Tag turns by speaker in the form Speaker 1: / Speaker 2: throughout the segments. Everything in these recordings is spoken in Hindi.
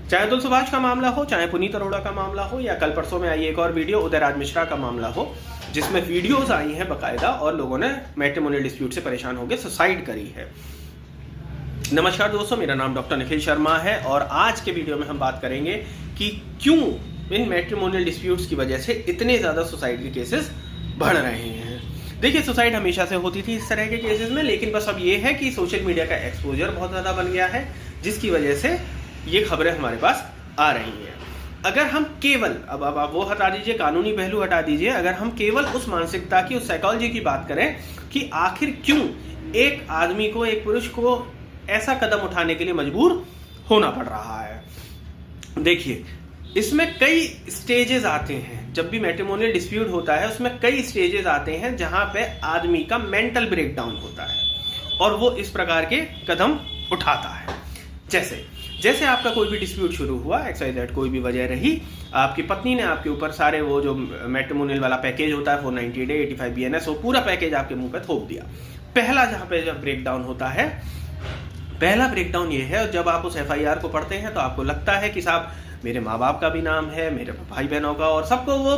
Speaker 1: चाहे अतुल सुभाष का मामला हो, चाहे पुनीत अरोड़ा का मामला हो, या कल परसों में आई एक और वीडियो उदयराज मिश्रा का मामला हो, जिसमें वीडियोस आई हैं बकायदा और लोगों ने मैट्रिमोनियल डिस्प्यूट से परेशान होकर सुसाइड करी है। नमस्कार दोस्तों, मेरा नाम डॉक्टर निखिल शर्मा है और आज के वीडियो में हम बात करेंगे कि क्यों इन मैट्रिमोनियल डिस्प्यूट्स की वजह से इतने ज़्यादा सुसाइड के केसेस बढ़ रहे हैं। देखिए, सुसाइड हमेशा से होती थी इस तरह के केसेस में, लेकिन बस अब ये है कि सोशल मीडिया का एक्सपोजर बहुत ज़्यादा बन गया है, जिसकी वजह से ये खबरें हमारे पास आ रही हैं। अगर हम केवल अब आप वो हटा दीजिए, कानूनी पहलू हटा दीजिए, अगर हम केवल उस मानसिकता की, उस साइकोलॉजी की बात करें कि आखिर क्यों एक आदमी को, एक पुरुष को ऐसा कदम उठाने के लिए मजबूर होना पड़ रहा है। देखिए, इसमें कई स्टेजेस आते हैं। जब भी मैट्रिमोनियल डिस्प्यूट होता है उसमें कई स्टेजेस आते हैं जहां पे आदमी का मेंटल ब्रेकडाउन होता है और वो इस प्रकार के कदम उठाता है। जैसे आपका कोई भी डिस्प्यूट शुरू हुआ, XYZ कोई भी वजह रही, आपकी पत्नी ने आपके ऊपर सारे वो जो मैट्रिमोनियल वाला पैकेज होता है 490 डे 85 BNS, वो पूरा पैकेज आपके मुंह पे थोप दिया। पहला जहां पे जब ब्रेकडाउन होता है, पहला ब्रेकडाउन ये है, जब आप उस FIR को पढ़ते हैं तो आपको लगता है कि साहब मेरे माँ बाप का भी नाम है, मेरे भाई बहनों का, और सबको वो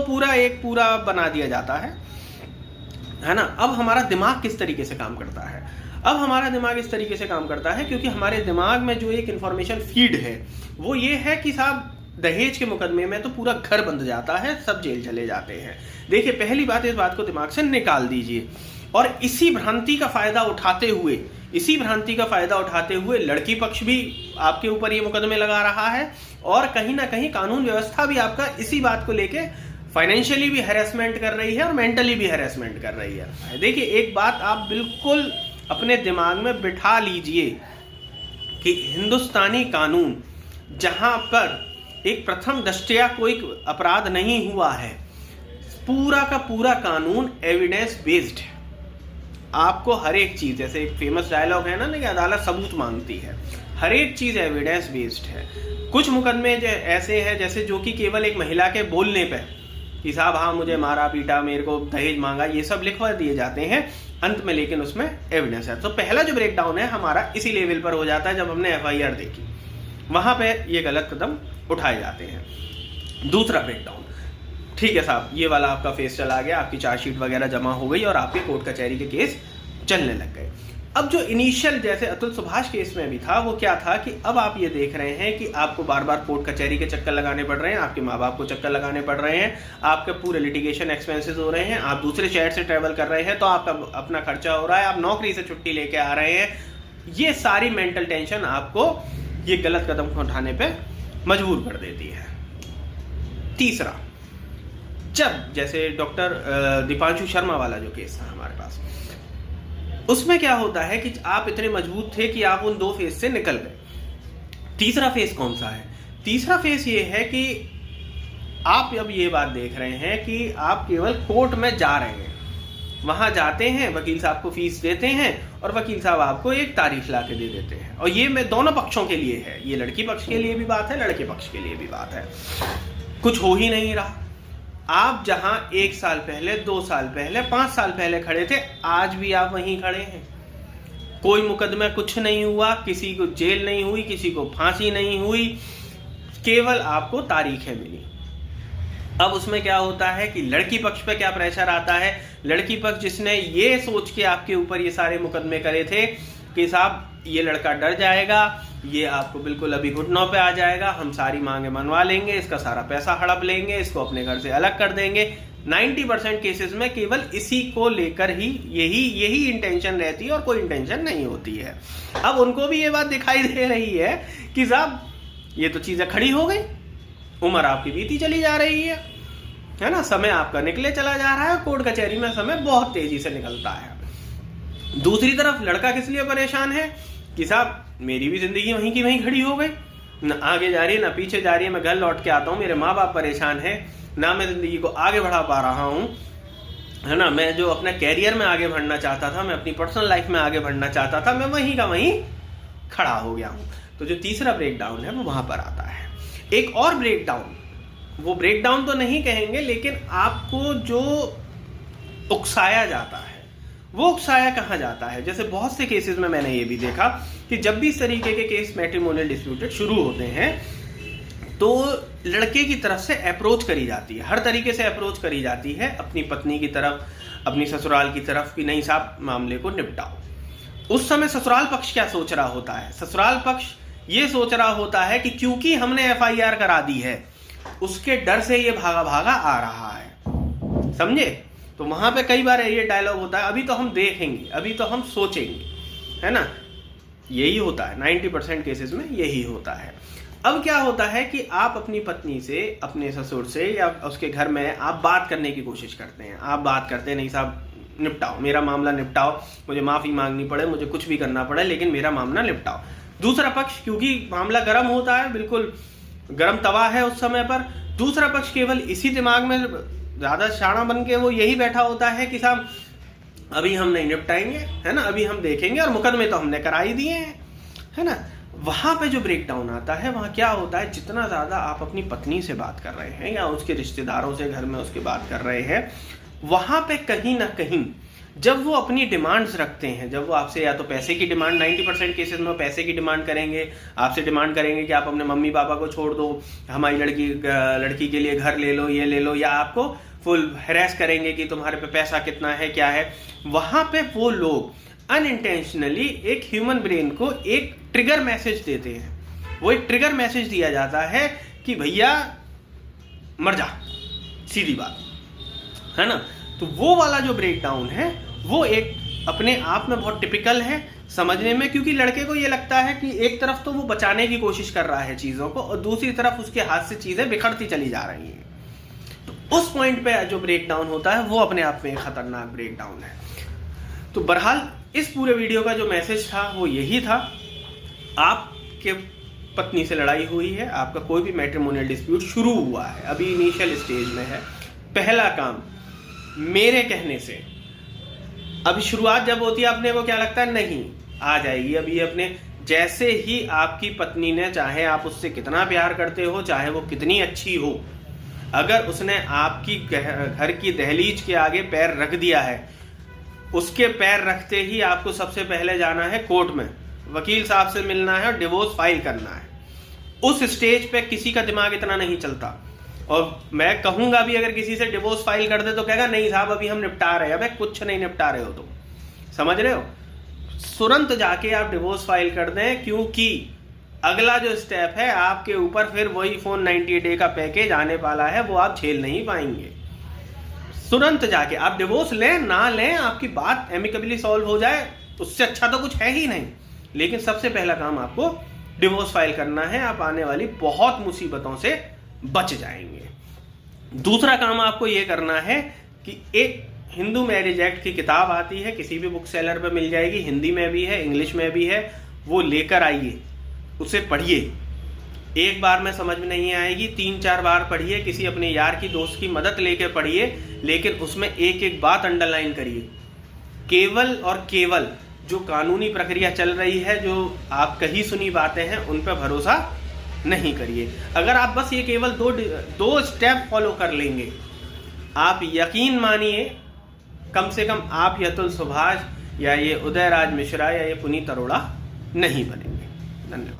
Speaker 1: पूरा बना दिया जाता है ना। अब हमारा दिमाग किस तरीके से काम करता है? अब हमारा दिमाग इस तरीके से काम करता है क्योंकि हमारे दिमाग में जो एक इंफॉर्मेशन फीड है वो ये है कि साहब दहेज के मुकदमे में तो पूरा घर बंद जाता है, सब जेल चले जाते हैं। देखिए, पहली बात, इस बात को दिमाग से निकाल दीजिए। और इसी भ्रांति का फायदा उठाते हुए लड़की पक्ष भी आपके ऊपर ये मुकदमे लगा रहा है और कहीं ना कहीं कानून व्यवस्था भी आपका इसी बात को लेके फाइनेंशियली भी हैरेसमेंट कर रही है और मेंटली भी हैरेसमेंट कर रही है। देखिए, एक बात आप बिल्कुल अपने दिमाग में बिठा लीजिए कि हिंदुस्तानी कानून जहां पर एक प्रथम दृष्टया कोई अपराध नहीं हुआ है, पूरा का पूरा कानून एविडेंस बेस्ड है। आपको हर एक चीज, जैसे एक फेमस डायलॉग है ना कि अदालत सबूत मांगती है, हर एक चीज एविडेंस बेस्ड है। कुछ मुकदमे ऐसे हैं जैसे जो कि केवल एक महिला के बोलने पे कि साहब हाँ मुझे मारा पीटा, मेरे को दहेज मांगा, ये सब लिखवा दिए जाते हैं अंत में, लेकिन उसमें एविडेंस है। तो पहला जो ब्रेकडाउन है हमारा इसी लेवल पर हो जाता है जब हमने FIR देखी, वहां पे ये गलत कदम उठाए जाते हैं। दूसरा ब्रेकडाउन, ठीक है साहब, ये वाला आपका फेस चला गया, आपकी चार्जशीट वगैरह जमा हो गई और आपके कोर्ट कचहरी के केस चलने लग गए। अब जो इनिशियल जैसे अतुल सुभाष केस में भी था, वो क्या था कि अब आप ये देख रहे हैं कि आपको बार बार कोर्ट कचहरी के चक्कर लगाने पड़ रहे हैं, आपके माँ बाप को चक्कर लगाने पड़ रहे हैं, आपके पूरे लिटिगेशन एक्सपेंसेस हो रहे हैं, आप दूसरे शहर से ट्रैवल कर रहे हैं तो आपका अपना खर्चा हो रहा है, आप नौकरी से छुट्टी लेके आ रहे हैं। ये सारी मेंटल टेंशन आपको ये गलत कदम उठाने पर मजबूर कर देती है। तीसरा, जब जैसे डॉक्टर दीपांशु शर्मा वाला जो केस था हमारे पास, उसमें क्या होता है कि आप इतने मजबूत थे कि आप उन 2 फेज से निकल गए। तीसरा फेज कौन सा है? तीसरा फेज ये है कि आप अब ये बात देख रहे हैं कि आप केवल कोर्ट में जा रहे हैं, वहां जाते हैं, वकील साहब को फीस देते हैं और वकील साहब आपको एक तारीख ला के दे देते हैं। और ये मैं दोनों पक्षों के लिए है, ये लड़की पक्ष के लिए भी बात है, लड़के पक्ष के लिए भी बात है। कुछ हो ही नहीं रहा। आप जहां 1 साल पहले, 2 साल पहले, 5 साल पहले खड़े थे, आज भी आप वहीं खड़े हैं। कोई मुकदमा कुछ नहीं हुआ, किसी को जेल नहीं हुई, किसी को फांसी नहीं हुई, केवल आपको तारीखें मिली। अब उसमें क्या होता है कि लड़की पक्ष पे क्या प्रेशर आता है? लड़की पक्ष जिसने ये सोच के आपके ऊपर ये सारे मुकदमे करे थे कि साहब ये लड़का डर जाएगा, ये आपको बिल्कुल अभी घुटनों पे आ जाएगा, हम सारी मांगे मनवा लेंगे, इसका सारा पैसा हड़प लेंगे, इसको अपने घर से अलग कर देंगे। 90% केसेस में केवल इसी को लेकर ही यही इंटेंशन रहती है और कोई इंटेंशन नहीं होती है। अब उनको भी ये बात दिखाई दे रही है कि साहब ये तो चीजें खड़ी हो गई, उम्र आपकी बीती चली जा रही है ना, समय आपका निकले चला जा रहा है, कोर्ट कचहरी में समय बहुत तेजी से निकलता है। दूसरी तरफ लड़का किस लिए परेशान है कि साहब मेरी भी जिंदगी वहीं की वहीं खड़ी हो गई, न आगे जा रही है न पीछे जा रही है, मैं घर लौट के आता हूँ, मेरे माँ बाप परेशान है, ना मैं जिंदगी को आगे बढ़ा पा रहा हूँ, है ना, मैं जो अपने कैरियर में आगे बढ़ना चाहता था, मैं अपनी पर्सनल लाइफ में आगे बढ़ना चाहता था, मैं वहीं का वहीं खड़ा हो गया हूँ। तो जो तीसरा ब्रेकडाउन है वो वहां पर आता है। एक और ब्रेकडाउन, वो ब्रेकडाउन तो नहीं कहेंगे, लेकिन आपको जो उकसाया जाता है वो उकसाया कहाँ जाता है। जैसे बहुत से केसेस में मैंने ये भी देखा कि जब भी इस तरीके के केस मैट्रिमोनियल डिस्प्यूटेड शुरू होते हैं तो लड़के की तरफ से अप्रोच करी जाती है, हर तरीके से अप्रोच करी जाती है अपनी पत्नी की तरफ, अपनी ससुराल की तरफ कि नहीं साहब मामले को निपटाओ। उस समय ससुराल पक्ष क्या सोच रहा होता है? ससुराल पक्ष ये सोच रहा होता है कि क्योंकि हमने FIR करा दी है, उसके डर से ये भागा भागा आ रहा है, समझे? तो वहां पे कई बार ये डायलॉग होता है, अभी तो हम देखेंगे, अभी तो हम सोचेंगे, है ना? यही होता है 90% केसेस में, यही होता है। अब क्या होता है कि आप अपनी पत्नी से, अपने ससुर से या उसके घर में आप बात करने की कोशिश करते हैं। आप बात करते हैं, नहीं साहब निपटाओ, मेरा मामला निपटाओ, मुझे माफी मांगनी पड़े, मुझे कुछ भी करना पड़े, लेकिन मेरा मामला निपटाओ। दूसरा पक्ष, क्योंकि मामला गर्म होता है, बिल्कुल गर्म तवा है उस समय पर, दूसरा पक्ष केवल इसी दिमाग में ज्यादा शाना बन के वो यही बैठा होता है कि साहब अभी हम नहीं निपटाएंगे, है ना, अभी हम देखेंगे, और मुकदमे तो हमने करा ही दिए हैं, है ना। वहां पे जो ब्रेक डाउन आता है, वहां क्या होता है, जितना ज्यादा आप अपनी पत्नी से बात कर रहे हैं या उसके रिश्तेदारों से घर में उसके बात कर रहे हैं, वहां पे कहीं ना कहीं जब वो अपनी डिमांड्स रखते हैं, जब वो आपसे या तो पैसे की डिमांड, 90% केसेस में वो पैसे की डिमांड करेंगे, आपसे डिमांड करेंगे कि आप अपने मम्मी पापा को छोड़ दो, हमारी लड़की के लिए घर ले लो, ये ले लो, या आपको फुल हैरेस करेंगे कि तुम्हारे पे पैसा कितना है, क्या है। वहां पे वो लोग अनइंटेंशनली एक ह्यूमन ब्रेन को एक ट्रिगर मैसेज देते हैं। वो एक ट्रिगर मैसेज दिया जाता है कि भैया मर जा, सीधी बात, है ना। तो वो वाला जो ब्रेक डाउन है वो एक अपने आप में बहुत टिपिकल है समझने में, क्योंकि लड़के को ये लगता है कि एक तरफ तो वो बचाने की कोशिश कर रहा है चीजों को, और दूसरी तरफ उसके हाथ से चीजें बिखरती चली जा रही हैं। तो उस पॉइंट पे जो ब्रेक डाउन होता है वो अपने आप में एक खतरनाक ब्रेक डाउन है। तो बहरहाल इस पूरे वीडियो का जो मैसेज था वो यही था, आपके पत्नी से लड़ाई हुई है, आपका कोई भी मैट्रिमोनियल डिस्प्यूट शुरू हुआ है, अभी इनिशियल स्टेज में है। पहला काम मेरे कहने से, अभी शुरुआत जब होती है अपने को क्या लगता है, नहीं आ जाएगी अभी अपने, जैसे ही आपकी पत्नी ने, चाहे आप उससे कितना प्यार करते हो, चाहे वो कितनी अच्छी हो, अगर उसने आपकी घर की दहलीज के आगे पैर रख दिया है, उसके पैर रखते ही आपको सबसे पहले जाना है कोर्ट में, वकील साहब से मिलना है और डिवोर्स फाइल करना है। उस स्टेज पे किसी का दिमाग इतना नहीं चलता, और मैं कहूंगा भी अगर किसी से डिवोर्स फाइल कर दे तो कहेगा नहीं साहब अभी हम निपटा रहे हैं। अबे कुछ नहीं निपटा रहे हो तुम, समझ रहे हो। तुरंत जाके आप डिवोर्स फाइल कर दें, क्योंकि अगला जो स्टेप है आपके ऊपर फिर वही फोन 90 डे का पैकेज आने वाला है, वो आप झेल नहीं पाएंगे। तुरंत जाके आप डिवोर्स लें ना लें, आपकी बात एमिकेबली सॉल्व हो जाए, उससे अच्छा तो कुछ है ही नहीं, लेकिन सबसे पहला काम आपको डिवोर्स फाइल करना है। आप आने वाली बहुत मुसीबतों से बच जाएंगे। दूसरा काम आपको यह करना है कि एक हिंदू मैरिज एक्ट की किताब आती है, किसी भी बुक सेलर पे मिल जाएगी, हिंदी में भी है, इंग्लिश में भी है, वो लेकर आइए, उसे पढ़िए। एक बार में समझ में नहीं आएगी, 3-4 बार पढ़िए, किसी अपने यार की दोस्त की मदद लेकर पढ़िए, लेकिन उसमें एक एक बात अंडरलाइन करिए। केवल और केवल जो कानूनी प्रक्रिया चल रही है, जो आप कही सुनी बातें हैं, उन पर भरोसा नहीं करिए। अगर आप बस ये केवल दो स्टेप फॉलो कर लेंगे, आप यकीन मानिए कम से कम आप यतुल सुभाष या ये उदयराज मिश्रा या ये पुनीत अरोड़ा नहीं बनेंगे। धन्यवाद।